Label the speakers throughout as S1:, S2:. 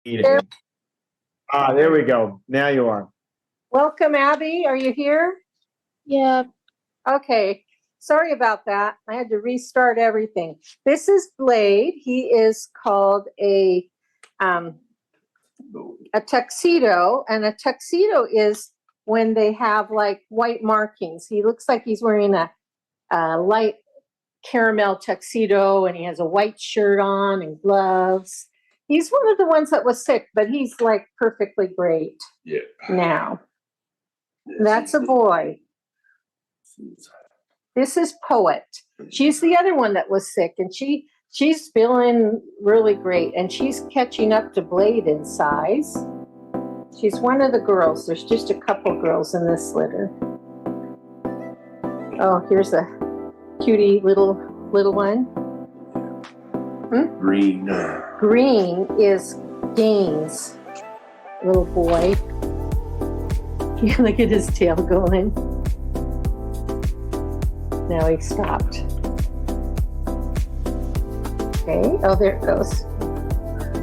S1: There,
S2: There we go. Now you are.
S1: welcome, Abby. Are you here?
S3: Yeah.
S1: Okay. Sorry about that. I had to restart everything. This is Blade. He is called a tuxedo, and a tuxedo is when they have like white markings. He looks like he's wearing a light caramel tuxedo, and he has a white shirt on and gloves. He's one of the ones that was sick, but he's like perfectly great now. That's a boy. This is Poet. She's the other one that was sick, and she's feeling really great, and she's catching up to Blade in size. She's one of the girls. There's just a couple girls in this litter. Oh, here's a cutie little one.
S4: Green.
S1: Green is Gaines, little boy. Yeah, look at his tail going. Now he stopped. Okay, oh, there it goes.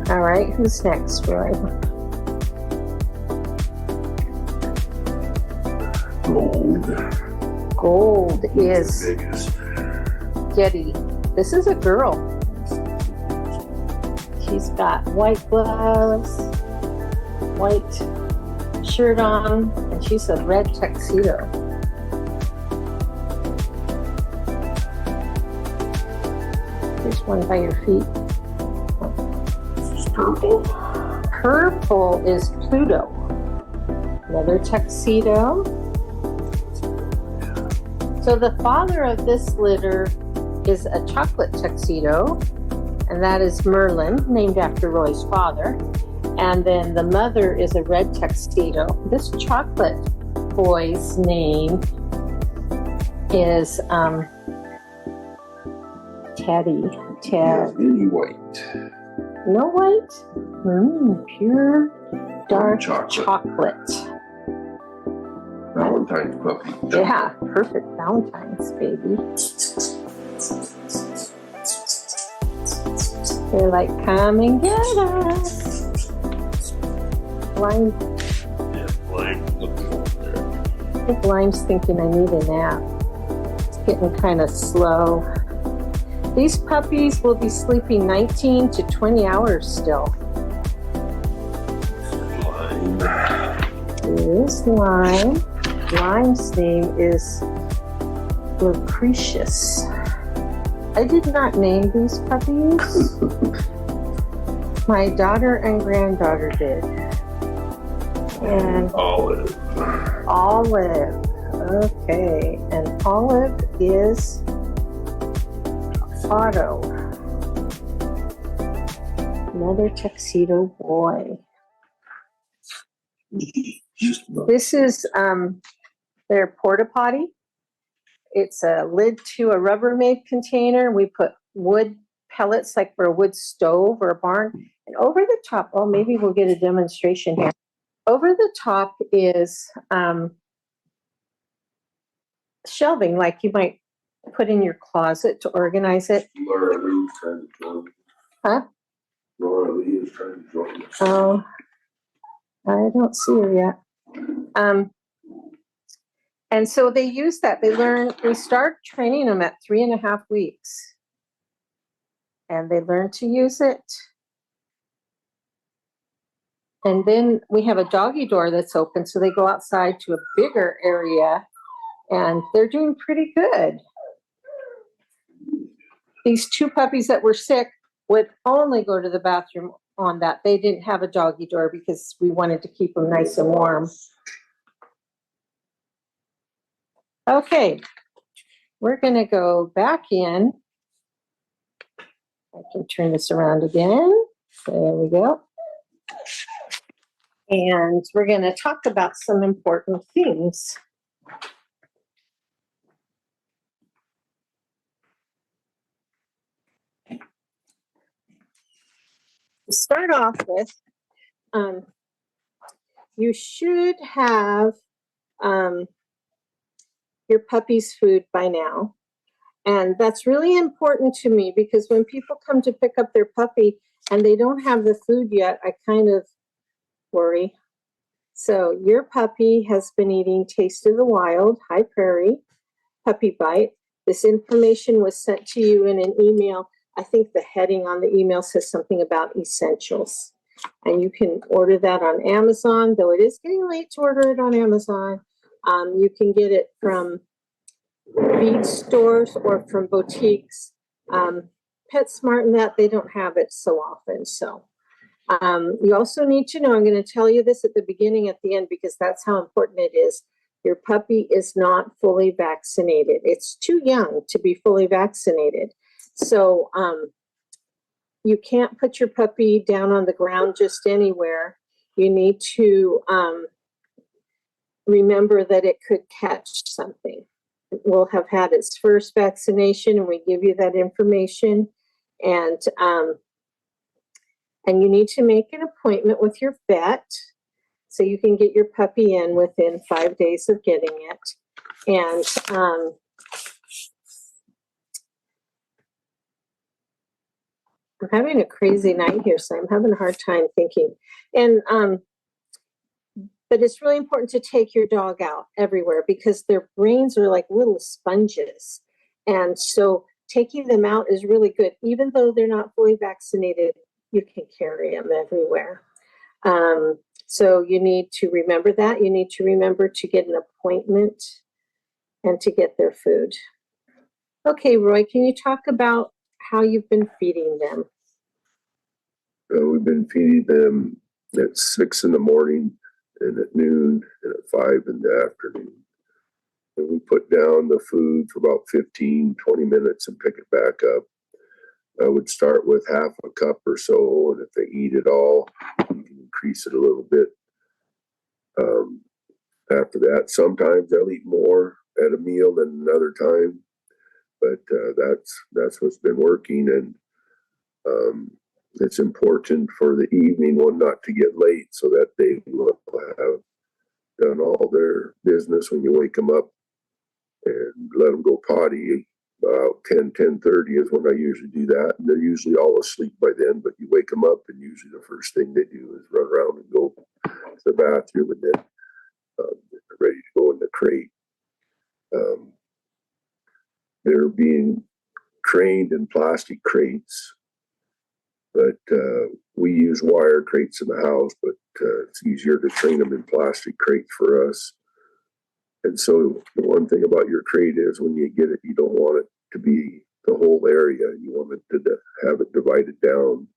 S1: All right, who's next, Roy?
S4: Gold.
S1: Gold is
S4: The biggest.
S1: Getty. This is a girl. She's got white gloves, white shirt on, and she's a red tuxedo. There's one by your feet.
S4: This is purple.
S1: Purple is Pluto. Another tuxedo. So the father of this litter is a chocolate tuxedo, and that is Merlin, named after Roy's father. And then the mother is a red tuxedo. This chocolate boy's name is Teddy.
S4: Really white.
S1: No white? Pure dark chocolate.
S4: Valentine's puppy.
S1: Yeah, perfect Valentine's, baby. They're like, come and get us. Lime.
S4: Yeah, Lime looking over there.
S1: I think Lime's thinking I need a nap. It's getting kind of slow. These puppies will be sleeping 19 to 20 hours still.
S4: Lime.
S1: Here's Lime. Lime's name is Lucretius. I did not name these puppies. My daughter and granddaughter did. And
S4: Olive.
S1: Olive. Okay. And Olive is Otto. Another tuxedo boy. This is their porta potty. It's a lid to a Rubbermaid container. We put wood pellets like for a wood stove or a barn. And over the top, oh, maybe we'll get a demonstration here. Over the top is shelving, like you might put in your closet to organize it.
S4: Laura Lee is trying to join us.
S1: Huh?
S4: Laura Lee is trying to join us.
S1: Oh, I don't see her yet. And so they use that. We start training them at 3.5 weeks. And they learn to use it. And then we have a doggy door that's open, so they go outside to a bigger area, and they're doing pretty good. These two puppies that were sick would only go to the bathroom on that. They didn't have a doggy door because we wanted to keep them nice and warm. Okay, we're going to go back in. I can turn this around again. There we go. And we're going to talk about some important things. To start off with, you should have your puppy's food by now. And that's really important to me because when people come to pick up their puppy and they don't have the food yet, I kind of worry. So your puppy has been eating Taste of the Wild, High Prairie, Puppy Bite. This information was sent to you in an email. I think the heading on the email says something about essentials. And you can order that on Amazon, though it is getting late to order it on Amazon. You can get it from feed stores or from boutiques. PetSmart and that, they don't have it so often. So you also need to know, I'm going to tell you this at the beginning, at the end, because that's how important it is. Your puppy is not fully vaccinated. It's too young to be fully vaccinated. So you can't put your puppy down on the ground just anywhere. You need to remember that it could catch something. It will have had its first vaccination, and we give you that information. And you need to make an appointment with your vet so you can get your puppy in within 5 days of getting it. And I'm having a crazy night here, so I'm having a hard time thinking. And but it's really important to take your dog out everywhere because their brains are like little sponges. And so taking them out is really good. Even though they're not fully vaccinated, you can carry them everywhere. So you need to remember that. You need to remember to get an appointment and to get their food. Okay, Roy, can you talk about how you've been feeding them?
S4: We've been feeding them at 6 in the morning and at noon and at 5 in the afternoon. And we put down the food for about 15, 20 minutes and pick it back up. I would start with half a cup or so, and if they eat it all, you can increase it a little bit. After that, sometimes they'll eat more at a meal than another time, but that's what's been working. And it's important for the evening one not to get late so that they will have done all their business when you wake them up and let them go potty. About 10:30 is when I usually do that. And they're usually all asleep by then, but you wake them up and usually the first thing they do is run around and go to the bathroom, and then they're ready to go in the crate. They're being trained in plastic crates, but we use wire crates in the house, but it's easier to train them in plastic crates for us. And so the one thing about your crate is when you get it, you don't want it to be the whole area. You want it to have it divided down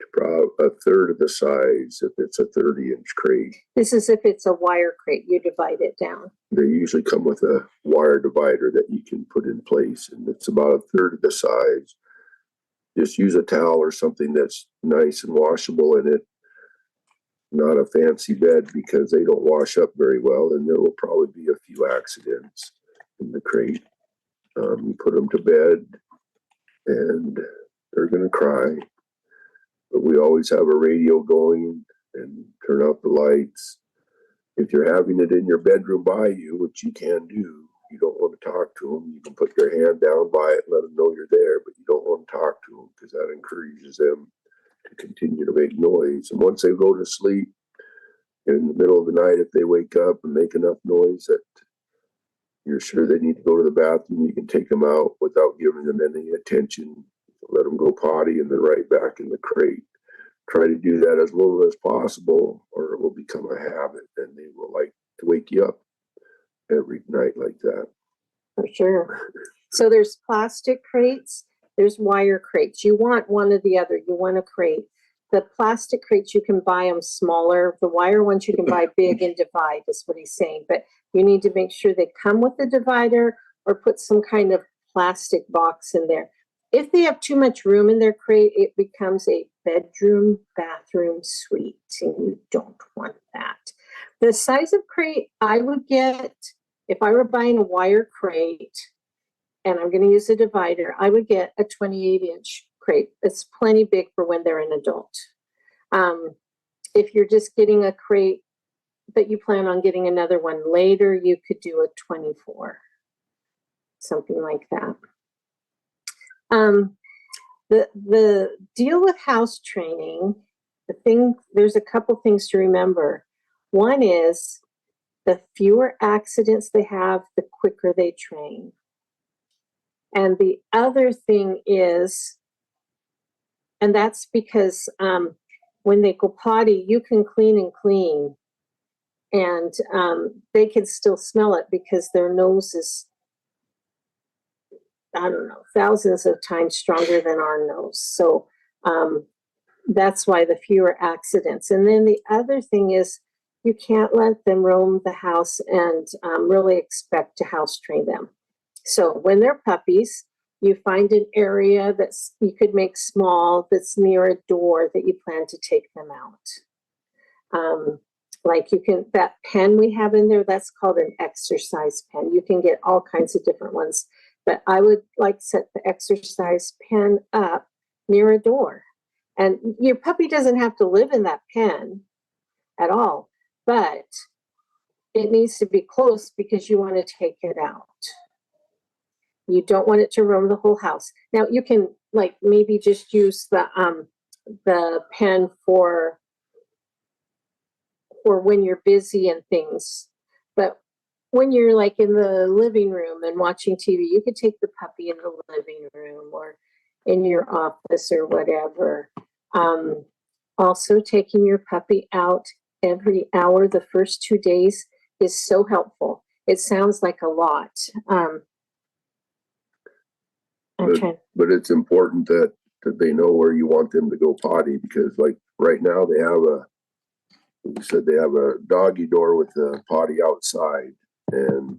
S4: to probably a third of the size if it's a 30-inch crate.
S1: This is if it's a wire crate, you divide it down.
S4: They usually come with a wire divider that you can put in place, and it's about a third of the size. Just use a towel or something that's nice and washable in it. Not a fancy bed because they don't wash up very well, and there will probably be a few accidents in the crate. You put them to bed, and they're going to cry. But we always have a radio going and turn out the lights. If you're having it in your bedroom by you, which you can do, you don't want to talk to them. You can put your hand down by it, let them know you're there, but you don't want to talk to them because that encourages them to continue to make noise. And once they go to sleep, in the middle of the night, if they wake up and make enough noise that you're sure they need to go to the bathroom, you can take them out without giving them any attention. Let them go potty and then right back in the crate. Try to do that as little as possible, or it will become a habit, and they will like to wake you up every night like that.
S1: For sure. So there's plastic crates, there's wire crates. You want one or the other. You want a crate. The plastic crates, you can buy them smaller. The wire ones you can buy big and divide, is what he's saying. But you need to make sure they come with a divider or put some kind of plastic box in there. If they have too much room in their crate, it becomes a bedroom, bathroom suite, and you don't want that. The size of crate I would get, if I were buying a wire crate, and I'm going to use a divider, I would get a 28-inch crate. It's plenty big for when they're an adult. If you're just getting a crate, but you plan on getting another one later, you could do a 24, something like that. The deal with house training, there's a couple things to remember. One is the fewer accidents they have, the quicker they train. And the other thing is, and that's because when they go potty, you can clean and clean, and they can still smell it because their nose is, I don't know, thousands of times stronger than our nose. So that's why the fewer accidents. And then the other thing is, you can't let them roam the house and really expect to house train them. So when they're puppies, you find an area that's you could make small that's near a door that you plan to take them out. Like you can, that pen we have in there, that's called an exercise pen. You can get all kinds of different ones, but I would like set the exercise pen up near a door. And your puppy doesn't have to live in that pen at all, but it needs to be close because you want to take it out. You don't want it to roam the whole house. Now you can like maybe just use the pen for when you're busy and things. But when you're like in the living room and watching TV, you could take the puppy in the living room or in your office or whatever. Also, taking your puppy out every hour the first 2 days is so helpful. It sounds like a lot.
S4: But it's important that they know where you want them to go potty, because like right now they have a doggy door with a potty outside, and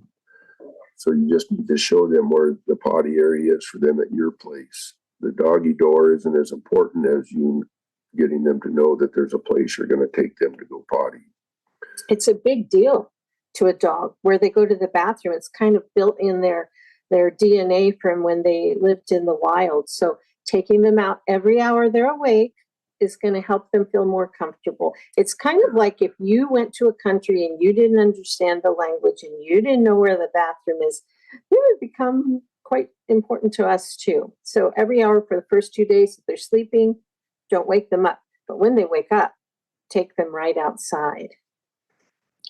S4: so you just need to show them where the potty area is for them at your place. The doggy door isn't as important as you getting them to know that there's a place you're going to take them to go potty.
S1: It's a big deal to a dog where they go to the bathroom. It's kind of built in their DNA from when they lived in the wild. So taking them out every hour they're awake is going to help them feel more comfortable. It's kind of like if you went to a country and you didn't understand the language and you didn't know where the bathroom is, it would become quite important to us too. So every hour for the first 2 days, if they're sleeping, don't wake them up. But when they wake up, take them right outside.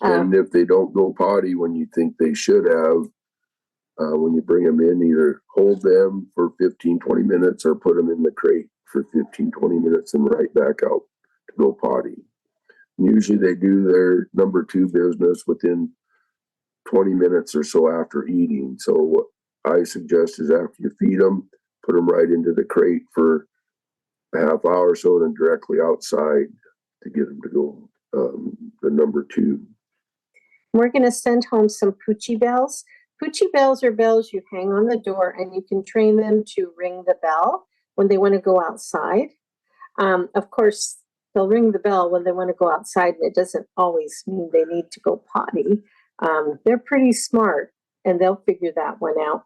S4: And if they don't go potty when you think they should have, when you bring them in, either hold them for 15, 20 minutes or put them in the crate for 15, 20 minutes and right back out to go potty. Usually they do their number 2 business within 20 minutes or so after eating. So what I suggest is after you feed them, put them right into the crate for a half hour or so, then directly outside to get them to go the number 2.
S1: We're going to send home some Poochie bells. Poochie bells are bells you hang on the door, and you can train them to ring the bell when they want to go outside. Of course, they'll ring the bell when they want to go outside, and it doesn't always mean they need to go potty. They're pretty smart, and they'll figure that one out.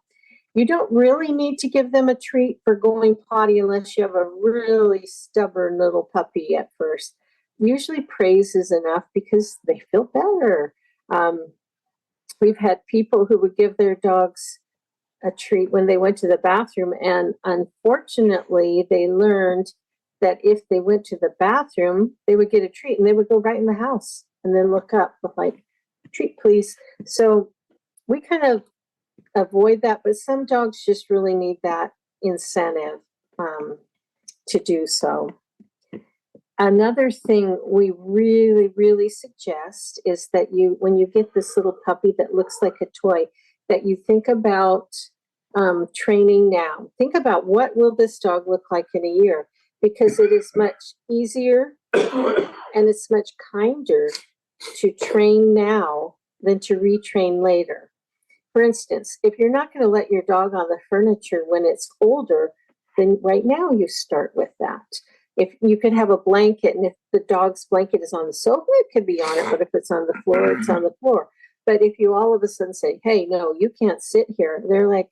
S1: You don't really need to give them a treat for going potty unless you have a really stubborn little puppy at first. Usually praise is enough because they feel better. We've had people who would give their dogs a treat when they went to the bathroom, and unfortunately they learned that if they went to the bathroom, they would get a treat and they would go right in the house and then look up with like, treat please. So we kind of avoid that, but some dogs just really need that incentive to do so. Another thing we really, really suggest is that when you get this little puppy that looks like a toy, that you think about training now. Think about what will this dog look like in a year, because it is much easier and it's much kinder to train now than to retrain later. For instance, if you're not going to let your dog on the furniture when it's older, then right now you start with that. If you could have a blanket, and if the dog's blanket is on the sofa, it could be on it, but if it's on the floor, it's on the floor. But if you all of a sudden say, hey, no, you can't sit here, they're like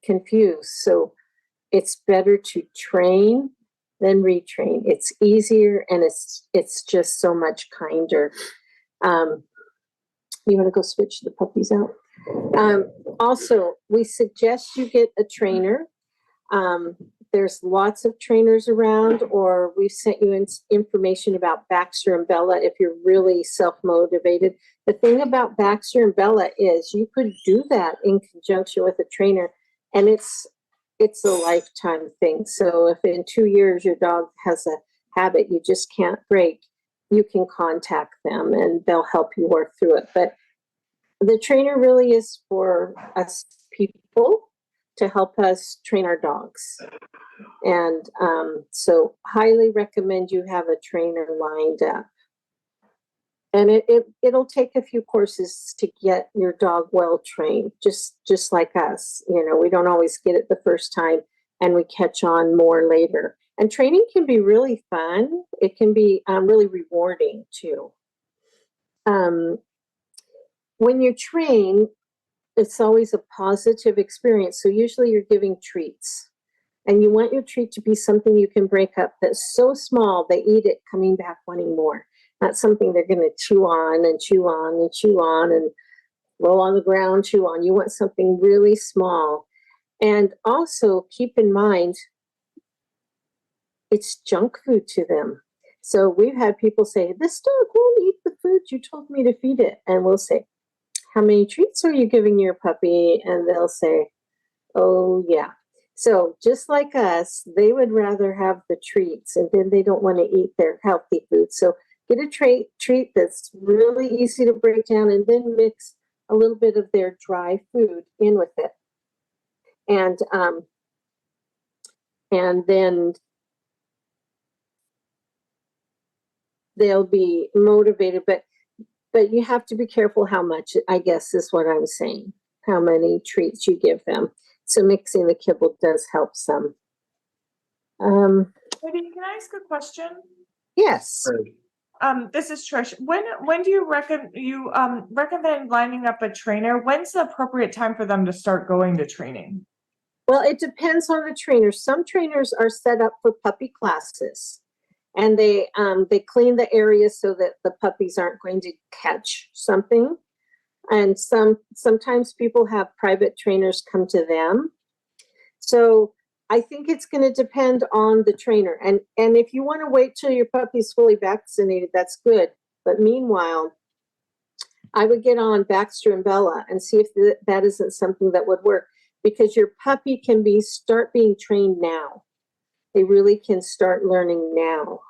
S1: confused. So it's better to train than retrain. It's easier and it's just so much kinder. You want to go switch the puppies out? Also, we suggest you get a trainer. There's lots of trainers around, or we've sent you information about Baxter and Bella if you're really self-motivated. The thing about Baxter and Bella is you could do that in conjunction with a trainer, and it's a lifetime thing. So if in 2 years your dog has a habit you just can't break, you can contact them and they'll help you work through it. But the trainer really is for us people to help us train our dogs. And so highly recommend you have a trainer lined up. And it'll take a few courses to get your dog well trained, just like us. You know, we don't always get it the first time and we catch on more later. And training can be really fun. It can be really rewarding too. When you train, it's always a positive experience. So usually you're giving treats. And you want your treat to be something you can break up that's so small they eat it coming back wanting more. Not something they're going to chew on and chew on and chew on and roll on the ground, chew on. You want something really small. And also keep in mind, it's junk food to them. So we've had people say, this dog won't eat the food you told me to feed it. And we'll say, how many treats are you giving your puppy? And they'll say, oh, yeah. So just like us, they would rather have the treats, and then they don't want to eat their healthy food. So get a treat that's really easy to break down, and then mix a little bit of their dry food in with it. And then they'll be motivated, but you have to be careful how much, I guess is what I'm saying, how many treats you give them. So mixing the kibble does help some.
S3: Maybe can I ask a question?
S1: Yes.
S3: This is Trish. When do you recommend lining up a trainer? When's the appropriate time for them to start going to training?
S1: Well, it depends on the trainer. Some trainers are set up for puppy classes, and they clean the area so that the puppies aren't going to catch something. And sometimes people have private trainers come to them. So I think it's going to depend on the trainer. And if you want to wait till your puppy's fully vaccinated, that's good. But meanwhile, I would get on Baxter and Bella and see if that isn't something that would work, because your puppy can start being trained now. They really can start learning now.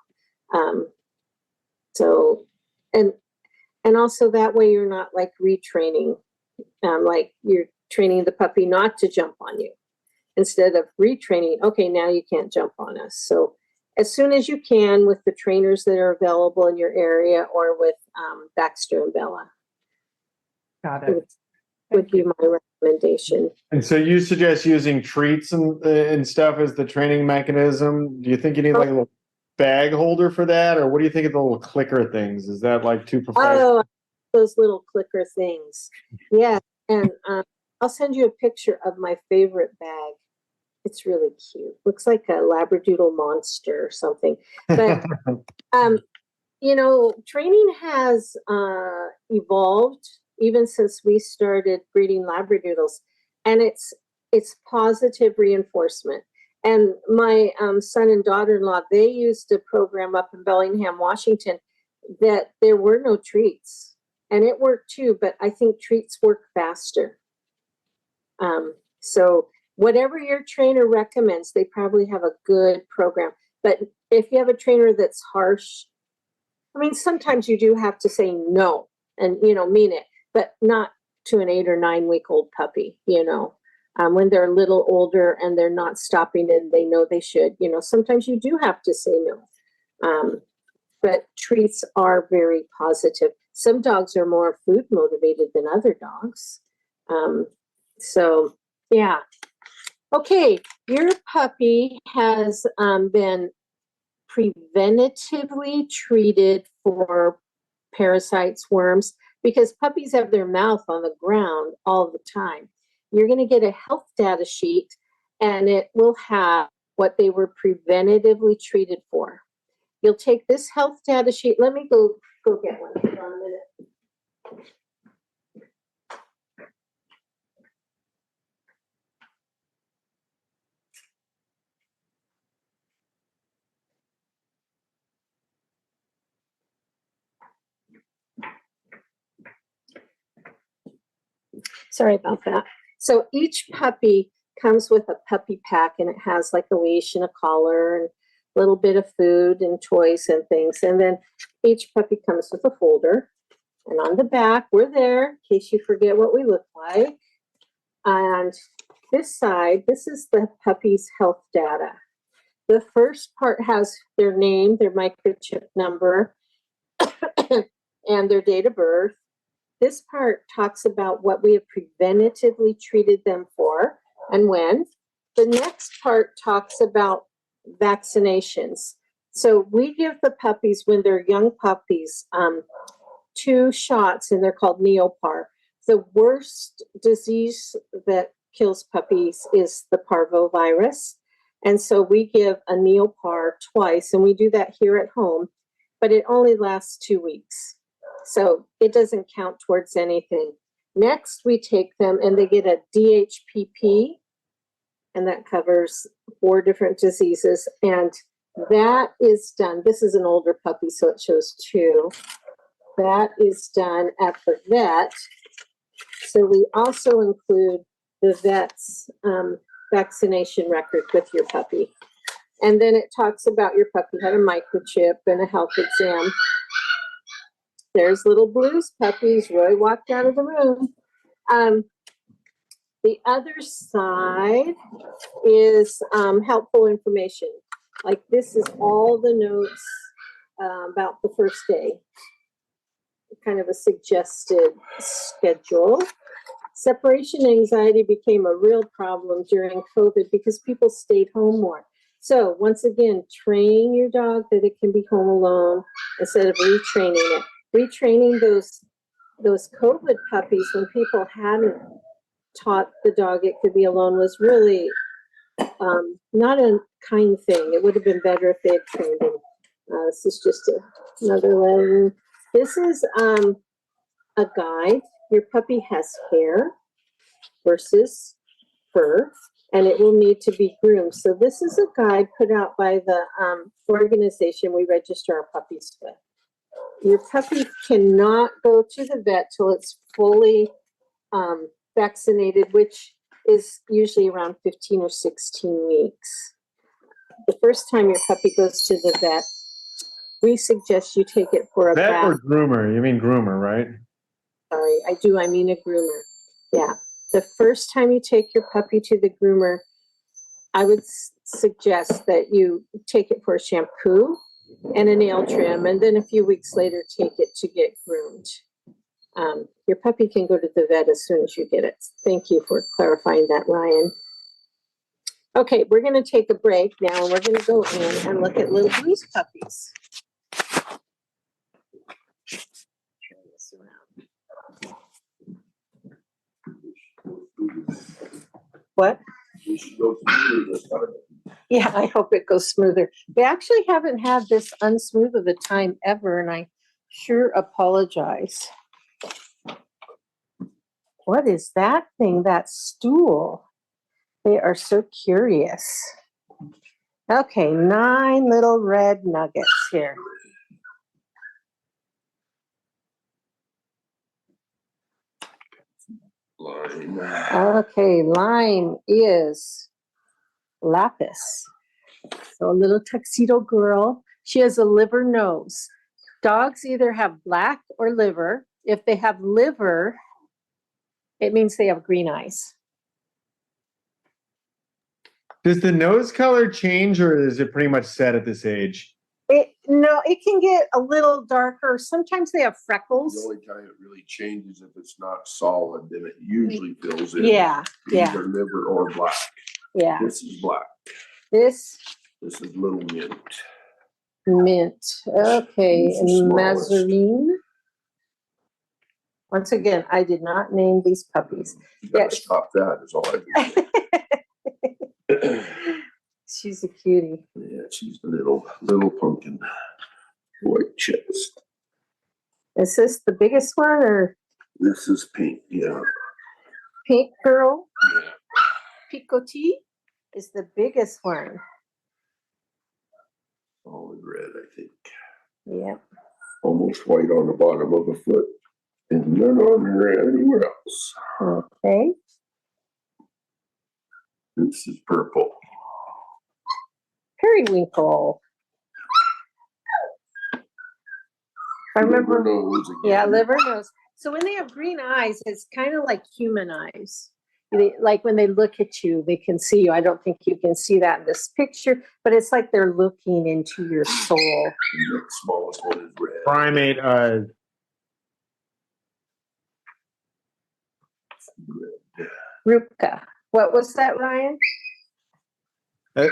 S1: And also that way you're not like retraining, like you're training the puppy not to jump on you instead of retraining. Okay, now you can't jump on us. So as soon as you can with the trainers that are available in your area, or with Baxter and Bella.
S3: Got it.
S1: Would be my recommendation.
S2: And so you suggest using treats and stuff as the training mechanism. Do you think you need like a little bag holder for that, or what do you think of the little clicker things? Is that like too professional?
S1: Oh, those little clicker things. Yeah, and I'll send you a picture of my favorite bag. It's really cute. Looks like a Labradoodle monster or something. But you know, training has evolved even since we started breeding Labradoodles, and it's positive reinforcement. And my son and daughter-in-law, they used a program up in Bellingham, Washington, that there were no treats, and it worked too. But I think treats work faster. So whatever your trainer recommends, they probably have a good program. But if you have a trainer that's harsh, I mean, sometimes you do have to say no and, you know, mean it, but not to an 8 or 9 week old puppy, you know, when they're a little older and they're not stopping and they know they should, you know, sometimes you do have to say no. But treats are very positive. Some dogs are more food motivated than other dogs. So, yeah. Okay, your puppy has been preventatively treated for parasites, worms, because puppies have their mouth on the ground all the time. You're going to get a health data sheet, and it will have what they were preventatively treated for. You'll take this health data sheet. Let me go get one. Hold on a minute. Sorry about that. So each puppy comes with a puppy pack, and it has like a leash and a collar and a little bit of food and toys and things. And then each puppy comes with a folder. And on the back, we're there in case you forget what we look like. And this side, this is the puppy's health data. The first part has their name, their microchip number, and their date of birth. This part talks about what we have preventatively treated them for and when. The next part talks about vaccinations. So we give the puppies, when they're young puppies, 2 shots, and they're called Neopar. The worst disease that kills puppies is the parvovirus. And so we give a Neopar twice, and we do that here at home, but it only lasts 2 weeks. So it doesn't count towards anything. Next, we take them and they get a DHPP, and that covers 4 different diseases. And that is done. This is an older puppy, so it shows 2. That is done at the vet. So we also include the vet's vaccination record with your puppy. And then it talks about your puppy had a microchip and a health exam. There's little Blue's puppies. Roy walked out of the room. The other side is helpful information. Like this is all the notes about the first day. Kind of a suggested schedule. Separation anxiety became a real problem during COVID because people stayed home more. So once again, train your dog that it can be home alone instead of retraining it. Retraining those COVID puppies when people hadn't taught the dog it could be alone was really not a kind thing. It would have been better if they had trained him. This is just another letter. This is a guide. Your puppy has hair versus fur, and it will need to be groomed. So this is a guide put out by the organization we register our puppies with. Your puppy cannot go to the vet till it's fully vaccinated, which is usually around 15 or 16 weeks. The first time your puppy goes to the vet, we suggest you take it for a
S2: Vet
S1: bath.
S2: or groomer? You mean groomer, right?
S1: Sorry, I mean a groomer. Yeah. The first time you take your puppy to the groomer, I would suggest that you take it for a shampoo and a nail trim, and then a few weeks later, take it to get groomed. Your puppy can go to the vet as soon as you get it. Thank you for clarifying that, Ryan. Okay, we're going to take a break now, and we're going to go in and look at Little Blue's puppies. Turn this around. What? Yeah, I hope it goes smoother. We actually haven't had this unsmooth of a time ever, and I sure apologize. What is that thing? That stool? They are so curious. Okay, 9 little red nuggets here. Okay, Lime is Lapis. So a little tuxedo girl. She has a liver nose. Dogs either have black or liver. If they have liver, it means they have green eyes.
S2: Does the nose color change, or is it pretty much set at this age?
S1: No, it can get a little darker. Sometimes they have
S4: The
S1: freckles.
S4: only time it really changes if it's not solid, then it usually fills in.
S1: Yeah, yeah,
S4: Either liver or black.
S1: yeah.
S4: This is black.
S1: This
S4: This is little mint.
S1: mint. Okay,
S4: This is
S1: and
S4: smallest.
S1: Mazarine. Once again, I did not name these puppies.
S4: You gotta
S1: Yes.
S4: stop that is all I do.
S1: She's a cutie.
S4: Yeah, she's a little pumpkin. White chest.
S1: Is this the biggest one or
S4: This is pink, yeah.
S1: pink girl?
S4: Yeah.
S1: Picotee is the biggest one.
S4: Solid red, I think.
S1: Yeah.
S4: Almost white on the bottom of the foot. And none on there anywhere else.
S1: Okay.
S4: This is purple.
S1: Periwinkle. I remember.
S4: Liver nose again.
S1: Yeah, liver nose. So when they have green eyes, it's kind of like human eyes. Like when they look at you, they can see you. I don't think you can see that in this picture, but it's like they're looking into your soul.
S4: The smallest one is red.
S2: Primate eyes.
S1: Rupka. What was that, Ryan?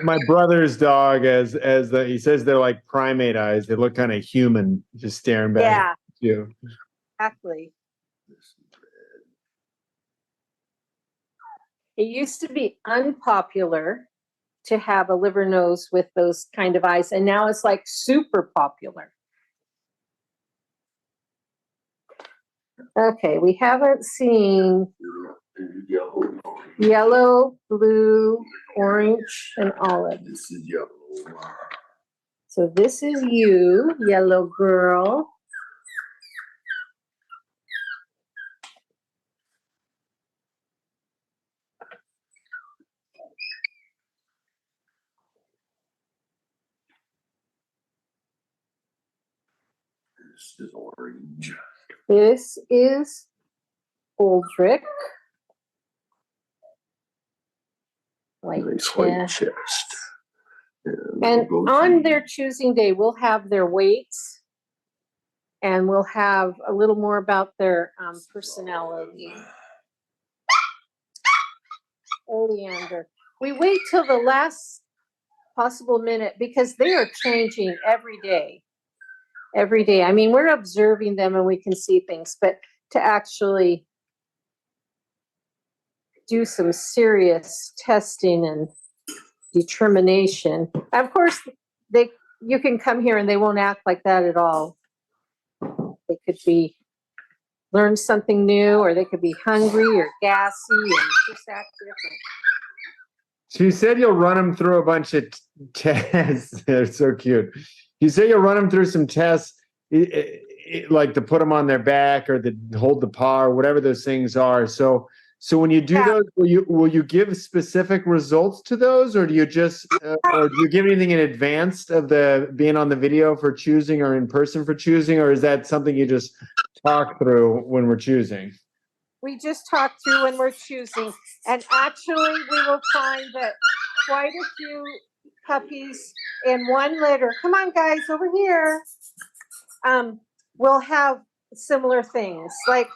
S2: My brother's dog, he says they're like primate eyes. They look kind of human, just staring back
S1: Yeah,
S2: at you.
S1: exactly. It used to be unpopular to have a liver nose with those kind of eyes, and now it's like super popular. Okay, we haven't seen yellow, blue, orange, and olive.
S4: This is yellow.
S1: So this is you, yellow girl.
S4: This is orange.
S1: This is Aldrich. White
S4: Nice white
S1: chest.
S4: chest.
S1: And
S4: we'll go
S1: on
S4: to-
S1: their choosing day, we'll have their weights and we'll have a little more about their personality. Oleander. We wait till the last possible minute because they are changing every day. Every day. I mean, we're observing them and we can see things, but to actually do some serious testing and determination. Of course, you can come here and they won't act like that at all. They could learn something new, or they could be hungry or gassy and just act different.
S2: She said you'll run them through a bunch of tests. They're so cute. You say you'll run them through some tests, like to put them on their back or to hold the paw or whatever those things are. So when you do those, will you give specific results to those, or do you just or do you give anything in advance of the being on the video for choosing or in person for choosing, or is that something you just talk through when we're choosing?
S1: We just talk through when we're choosing, and actually we will find that quite a few puppies in one litter, come on guys, over here, will have similar things. Like,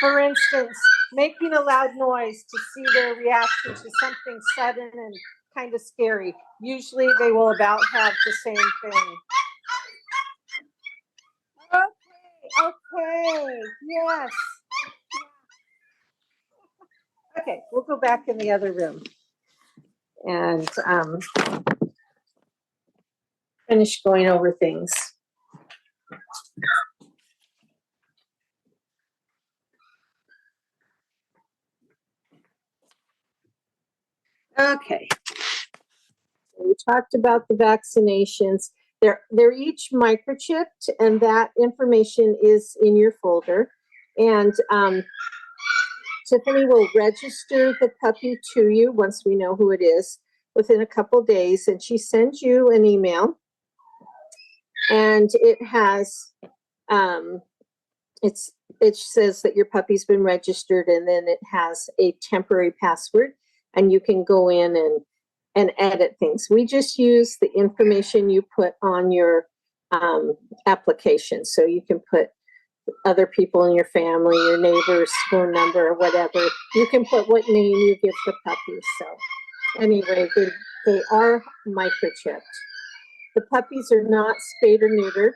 S1: for instance, making a loud noise to see their reaction to something sudden and kind of scary. Usually they will about have the same thing. Okay, yes. Okay, we'll go back in the other room and finish going over things. Okay. We talked about the vaccinations. They're each microchipped, and that information is in your folder. And Tiffany will register the puppy to you once we know who it is within a couple days, and she sends you an email. And it has it says that your puppy's been registered, and then it has a temporary password, and you can go in and edit things. We just use the information you put on your application. So you can put other people in your family, your neighbor's phone number, or whatever. You can put what name you give the puppy. So anyway, they are microchipped. The puppies are not spayed or neutered.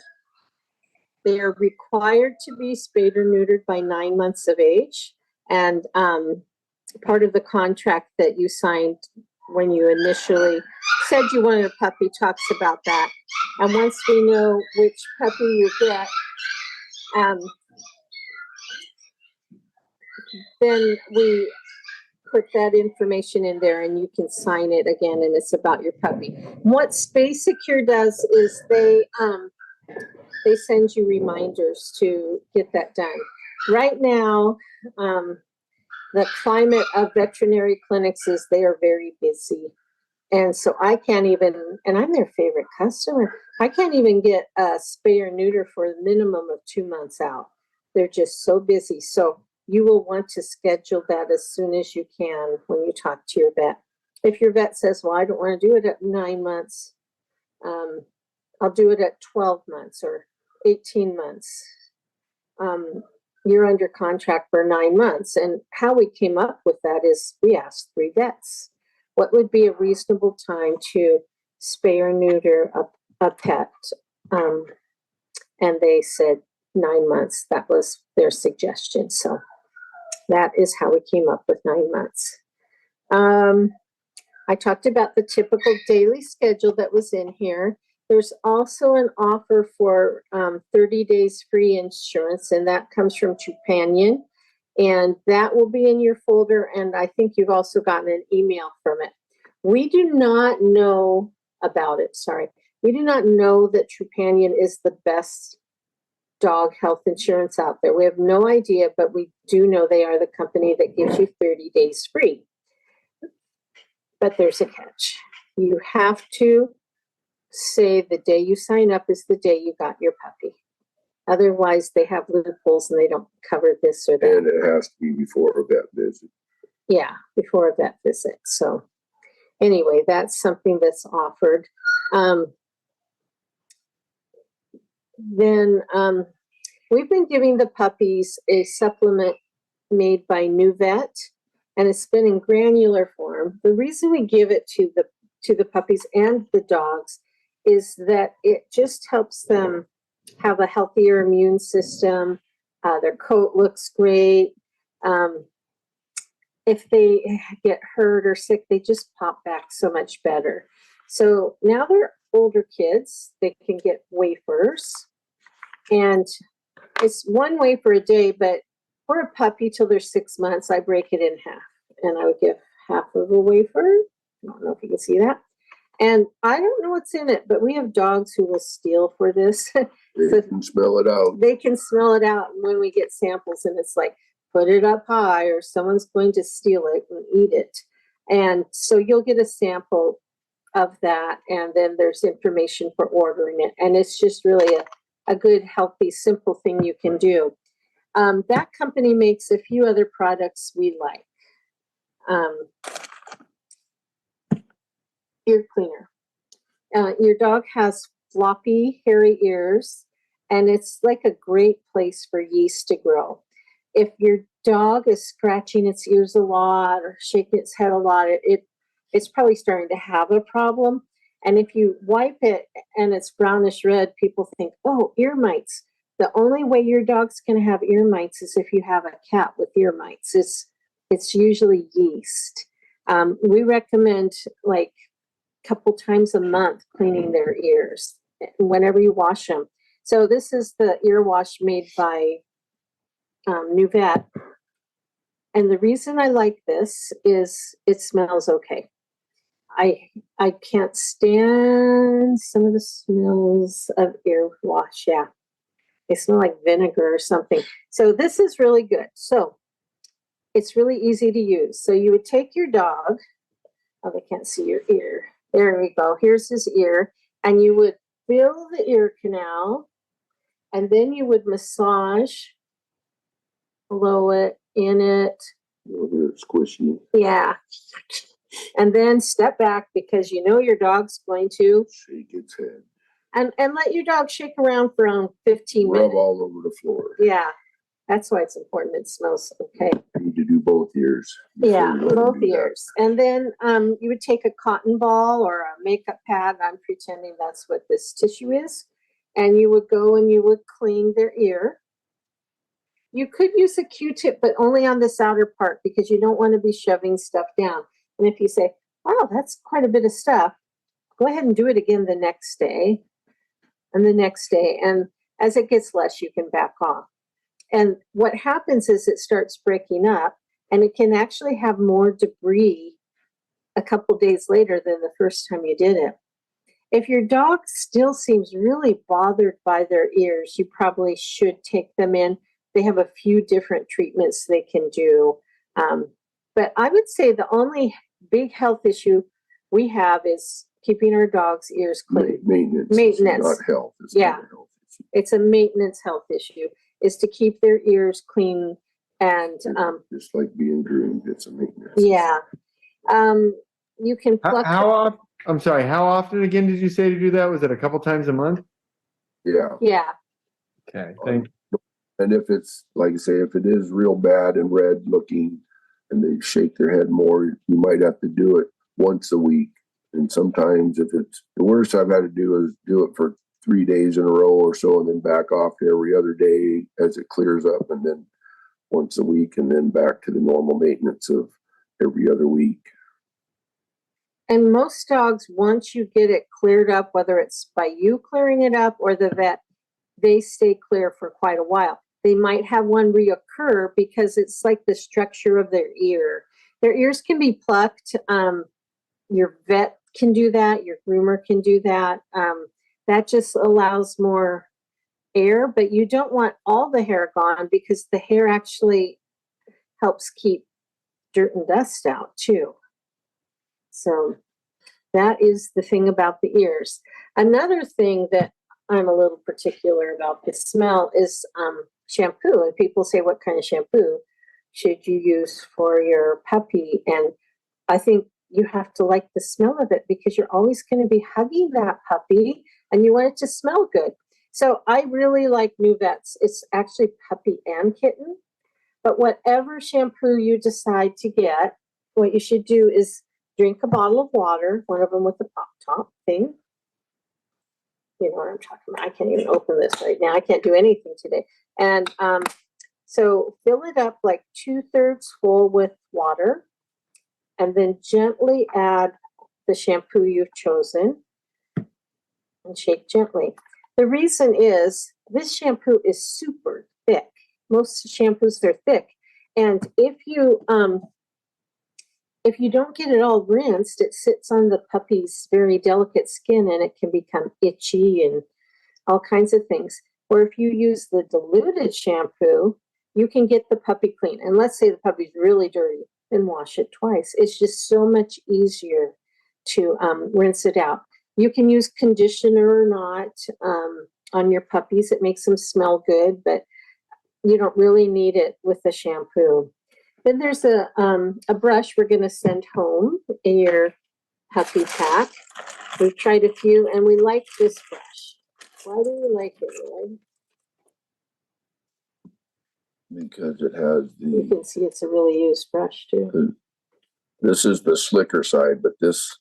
S1: They are required to be spayed or neutered by 9 months of age. And part of the contract that you signed when you initially said you wanted a puppy talks about that. And once we know which puppy you get, then we put that information in there and you can sign it again, and it's about your puppy. What Space Secure does is they send you reminders to get that done. right now, the climate of veterinary clinics is they are very busy. And so I can't even, and I'm their favorite customer, I can't even get a spay or neuter for a minimum of 2 months out. They're just so busy. So you will want to schedule that as soon as you can when you talk to your vet. If your vet says, well, I don't want to do it at 9 months, I'll do it at 12 months or 18 months. You're under contract for 9 months. And how we came up with that is we asked 3 vets, what would be a reasonable time to spay or neuter a pet? And they said 9 months. That was their suggestion. So that is how we came up with 9 months. I talked about the typical daily schedule that was in here. There's also an offer for 30 days free insurance, and that comes from Trupanion. And that will be in your folder, and I think you've also gotten an email from it. We do not know about it, sorry. We do not know that Trupanion is the best dog health insurance out there. We have no idea, but we do know they are the company that gives you 30 days free. But there's a catch. You have to say the day you sign up is the day you got your puppy. Otherwise, they have loopholes and they don't cover this or that.
S4: And it has to be before a vet visit.
S1: Yeah, before a vet visit. So anyway, that's something that's offered. Then we've been giving the puppies a supplement made by New Vet, and it's been in granular form. The reason we give it to the puppies and the dogs is that it just helps them have a healthier immune system. Their coat looks great. If they get hurt or sick, they just pop back so much better. So now they're older kids, they can get wafers. And it's 1 wafer a day, but for a puppy till they're 6 months, I break it in half. And I would give half of a wafer. I don't know if you can see that. And I don't know what's in it, but we have dogs who will steal for this.
S4: They can smell it out.
S1: They can smell it out when we get samples, and it's like, put it up high or someone's going to steal it and eat it. And so you'll get a sample of that, and then there's information for ordering it. And it's just really a good, healthy, simple thing you can do. That company makes a few other products we like. Ear cleaner. Your dog has floppy, hairy ears, and it's like a great place for yeast to grow. If your dog is scratching its ears a lot or shaking its head a lot, it's probably starting to have a problem. And if you wipe it and it's brownish red, people think, oh, ear mites. The only way your dog's going to have ear mites is if you have a cat with ear mites. It's usually yeast. We recommend like a couple times a month cleaning their ears whenever you wash them. So this is the ear wash made by New Vet. And the reason I like this is it smells okay. I can't stand some of the smells of ear wash. Yeah. They smell like vinegar or something. So this is really good. So it's really easy to use. So you would take your dog. Oh, they can't see your ear. There we go. Here's his ear. And you would fill the ear canal. And then you would massage below it, in it.
S4: It's squishy.
S1: Yeah. And then step back because you know your dog's going to
S4: Shake its head.
S1: and let your dog shake around for around 15 minutes.
S4: Rub all over the floor.
S1: Yeah. That's why it's important it smells okay.
S4: You need to do both ears. before
S1: Yeah,
S4: you let 'em
S1: both
S4: do that.
S1: ears. And then you would take a cotton ball or a makeup pad. I'm pretending that's what this tissue is. And you would go and you would clean their ear. You could use a Q-tip, but only on this outer part because you don't want to be shoving stuff down. And if you say, wow, that's quite a bit of stuff, go ahead and do it again the next day and the next day. And as it gets less, you can back off. And what happens is it starts breaking up, and it can actually have more debris a couple days later than the first time you did it. If your dog still seems really bothered by their ears, you probably should take them in. they have a few different treatments they can do. But I would say the only big health issue we have is keeping our dog's ears clean.
S4: Maintenance.
S1: Maintenance.
S4: Not health. It's
S1: Yeah.
S4: not a health issue.
S1: It's a maintenance health issue, is to keep their ears clean and,
S4: Just like being groomed, it's a maintenance.
S1: yeah. You can pluck.
S2: How often? I'm sorry. How often again did you say to do that? Was it a couple times a month?
S4: Yeah.
S1: Yeah.
S2: Okay. Thank you.
S4: And if it's, like I say, if it is real bad and red looking and they shake their head more, you might have to do it once a week. And sometimes if it's the worst I've had to do is do it for 3 days in a row or so, and then back off to every other day as it clears up, and then once a week, and then back to the normal maintenance of every other week.
S1: And most dogs, once you get it cleared up, whether it's by you clearing it up or the vet, they stay clear for quite a while. They might have one reoccur because it's like the structure of their ear. Their ears can be plucked. Your vet can do that. Your groomer can do that. That just allows more air, but you don't want all the hair gone because the hair actually helps keep dirt and dust out too. So that is the thing about the ears. Another thing that I'm a little particular about the smell is shampoo. And people say, what kind of shampoo should you use for your puppy? And I think you have to like the smell of it because you're always going to be hugging that puppy and you want it to smell good. So I really like New Vets. It's actually puppy and kitten. But whatever shampoo you decide to get, what you should do is drink a bottle of water, one of them with the pop top thing. You know what I'm talking about. I can't even open this right now. I can't do anything today. And so fill it up like 2/3 full with water and then gently add the shampoo you've chosen and shake gently. The reason is this shampoo is super thick. Most shampoos, they're thick. And if you don't get it all rinsed, it sits on the puppy's very delicate skin and it can become itchy and all kinds of things. Or if you use the diluted shampoo, you can get the puppy clean. And let's say the puppy's really dirty, then wash it twice. It's just so much easier to rinse it out. You can use conditioner or not on your puppies. It makes them smell good, but you don't really need it with the shampoo. Then there's a brush we're going to send home in your puppy pack. We've tried a few, and we like this brush. Why do we like it, Lloyd?
S4: Because it has
S1: You can see it's a really used brush, too.
S4: This is the slicker side, but this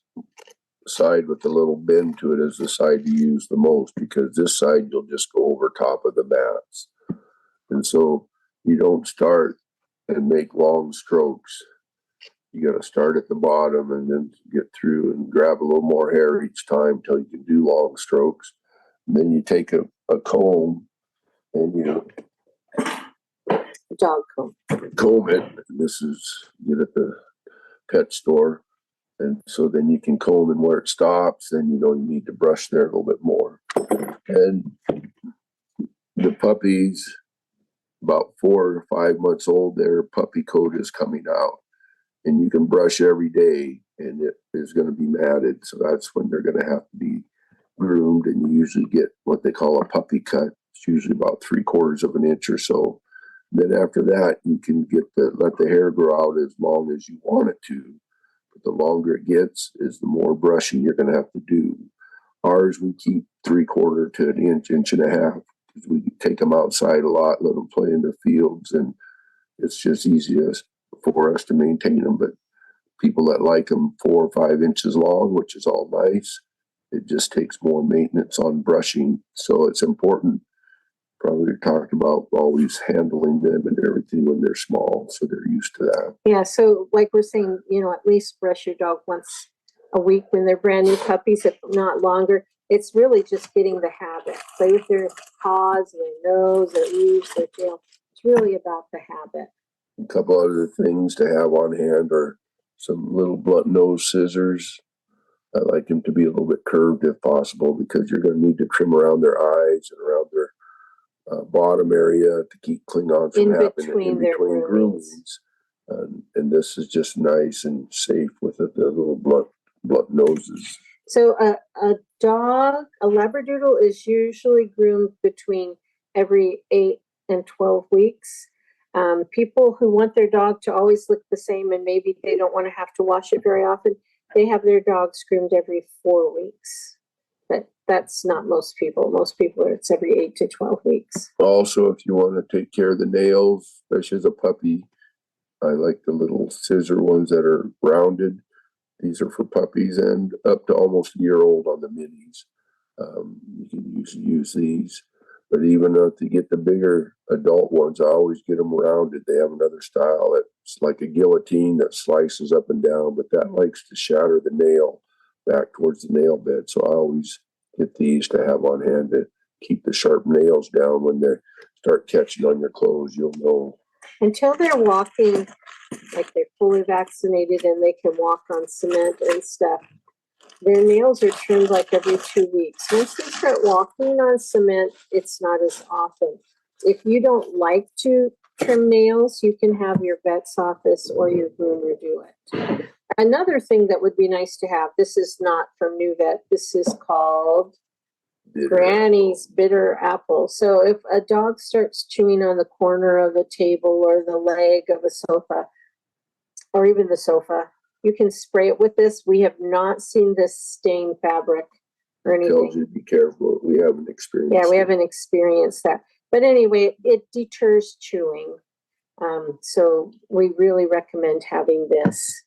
S4: side with the little bend to it is the side you use the most, because this side you'll just go over top of the mats. And so you don't start and make long strokes. You got to start at the bottom and then get through and grab a little more hair each time till you can do long strokes. And then you take a comb and you
S1: Dog comb.
S4: comb it. This is get at the pet store. And so then you can comb and where it stops, then you need to brush there a little bit more. And the puppies, about 4 or 5 months old, their puppy coat is coming out. And you can brush every day and it is going to be matted. So that's when they're going to have to be groomed. And you usually get what they call a puppy cut. It's usually about 3/4 of an inch or so. Then after that, you can let the hair grow out as long as you want it to. But the longer it gets is the more brushing you're going to have to do. Ours, we keep 3/4 to an inch, 1.5 inches. We take them outside a lot, let them play in the fields, and it's just easiest for us to maintain them. But people that like them 4 or 5 inches long, which is all nice, it just takes more maintenance on brushing. So it's important. Probably talked about always handling them and everything when they're small, so they're used to that.
S1: Yeah, so like we're saying, at least brush your dog once a week when they're brand new puppies, if not longer. It's really just getting the habit. Play with their paws, their nose, their ears, their tail. It's really about the habit.
S4: A couple other things to have on hand are some little blunt nose scissors. I like them to be a little bit curved if possible, because you're going to need to trim around their eyes and around their bottom area to keep Klingons from
S1: In
S4: happening
S1: between
S4: in
S1: their
S4: between
S1: groomings.
S4: groomings. And this is just nice and safe with the little blunt noses.
S1: So a dog, a Labradoodle is usually groomed between every 8 and 12 weeks. People who want their dog to always look the same and maybe they don't want to have to wash it very often, they have their dogs groomed every 4 weeks. But that's not most people. Most people, it's every 8 to 12 weeks.
S4: Also, if you want to take care of the nails, especially as a puppy, I like the little scissor ones that are rounded. These are for puppies and up to almost a year old on the minis. You can use these. But even to get the bigger adult ones, I always get them rounded. They have another style that's like a guillotine that slices up and down, but that likes to shatter the nail back towards the nail bed. So I always get these to have on hand to keep the sharp nails down. When they start catching on your clothes, you'll know.
S1: Until they're walking, like they're fully vaccinated and they can walk on cement and stuff, their nails are trimmed like every 2 weeks. Once they start walking on cement, it's not as often. If you don't like to trim nails, you can have your vet's office or your groomer do it. Another thing that would be nice to have, this is not from New Vet, this is called Granny's Bitter Apple. So if a dog starts chewing on the corner of a table or the leg of a sofa, or even the sofa, you can spray it with this. We have not seen this stain fabric or anything.
S4: Tells you to be careful. We haven't experienced
S1: Yeah, we
S4: it.
S1: haven't experienced that. But anyway, it deters chewing. So we really recommend having this.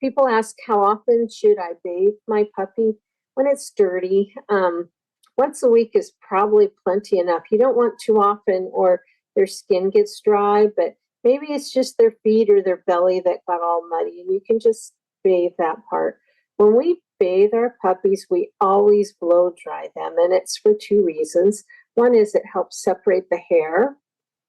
S1: People ask, how often should I bathe my puppy? When it's dirty, once a week is probably plenty enough. You don't want too often or their skin gets dry, but maybe it's just their feet or their belly that got all muddy, and you can just bathe that part. When we bathe our puppies, we always blow dry them, and it's for 2 reasons. One is it helps separate the hair,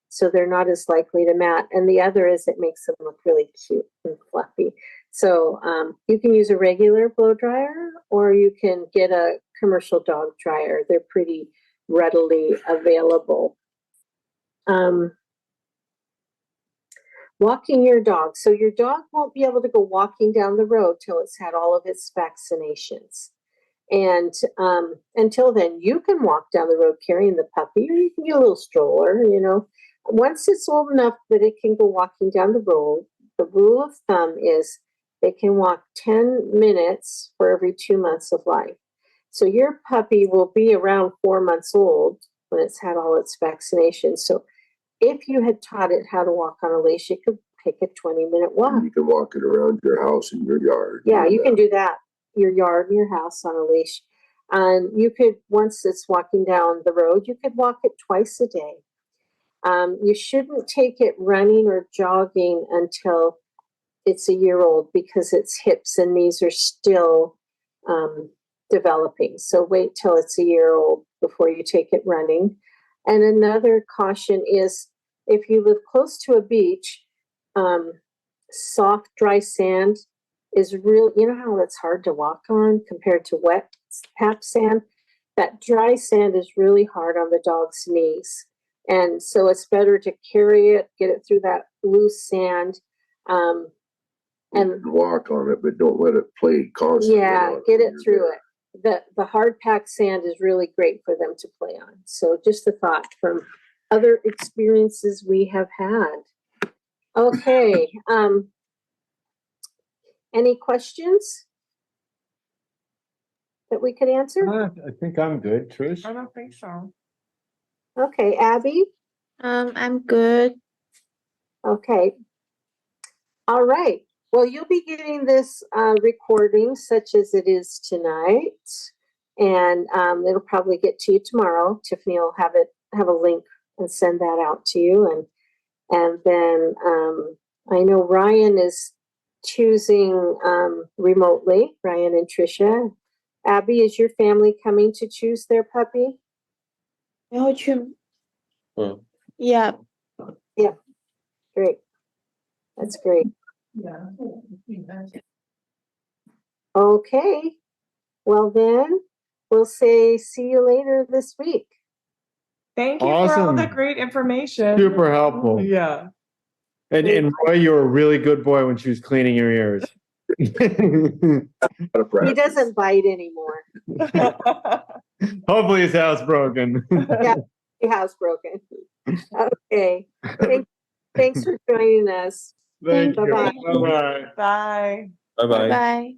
S1: so they're not as likely to mat, and the other is it makes them look really cute and fluffy. So you can use a regular blow dryer, or you can get a commercial dog dryer. They're pretty readily available. Walking your dog. So your dog won't be able to go walking down the road till it's had all of its vaccinations. And until then, you can walk down the road carrying the puppy, or you can get a little stroller, you know. Once it's old enough that it can go walking down the road, the rule of thumb is they can walk 10 minutes for every 2 months of life. So your puppy will be around 4 months old when it's had all its vaccinations. So if you had taught it how to walk on a leash, it could take a 20-minute walk.
S4: You can walk it around your house and your yard.
S1: Yeah, you can do that. Your yard and your house on a leash. And you could, once it's walking down the road, you could walk it twice a day. You shouldn't take it running or jogging until it's a year old, because its hips and knees are still developing. So wait till it's a year old before you take it running. And another caution is, if you live close to a beach, soft, dry sand is real. You know how it's hard to walk on compared to wet tap sand? That dry sand is really hard on the dog's knees. And so it's better to carry it, get it through that loose sand.
S4: You can walk on it, but don't let it play constantly.
S1: Yeah, get it through it. The hard packed sand is really great for them to play on. So just a thought from other experiences we have had. Okay. Any questions that we could answer?
S2: I think I'm good, Trish.
S3: I don't think so.
S1: Okay, Abby?
S5: I'm good.
S1: Okay. All right. Well, you'll be getting this recording such as it is tonight, and it'll probably get to you tomorrow. Tiffany will have a link and send that out to you, and then I know Ryan is choosing remotely. Ryan and Tricia. Abby, is your family coming to choose their puppy?
S5: Yeah.
S1: Great. That's great. Okay. Well then, we'll say see you later this week.
S3: Thank you for all the
S2: Awesome.
S3: great information.
S2: Super helpful.
S3: Yeah.
S2: And Roy, you were a really good boy when she was cleaning your ears.
S4: Out of
S1: He
S4: practice.
S1: doesn't bite anymore.
S2: Hopefully his house broken.
S1: Yeah, your house broken. Okay. Thanks for joining us.
S2: Thank you.
S1: Bye-bye.
S2: Bye-bye.
S3: Bye.
S5: Bye.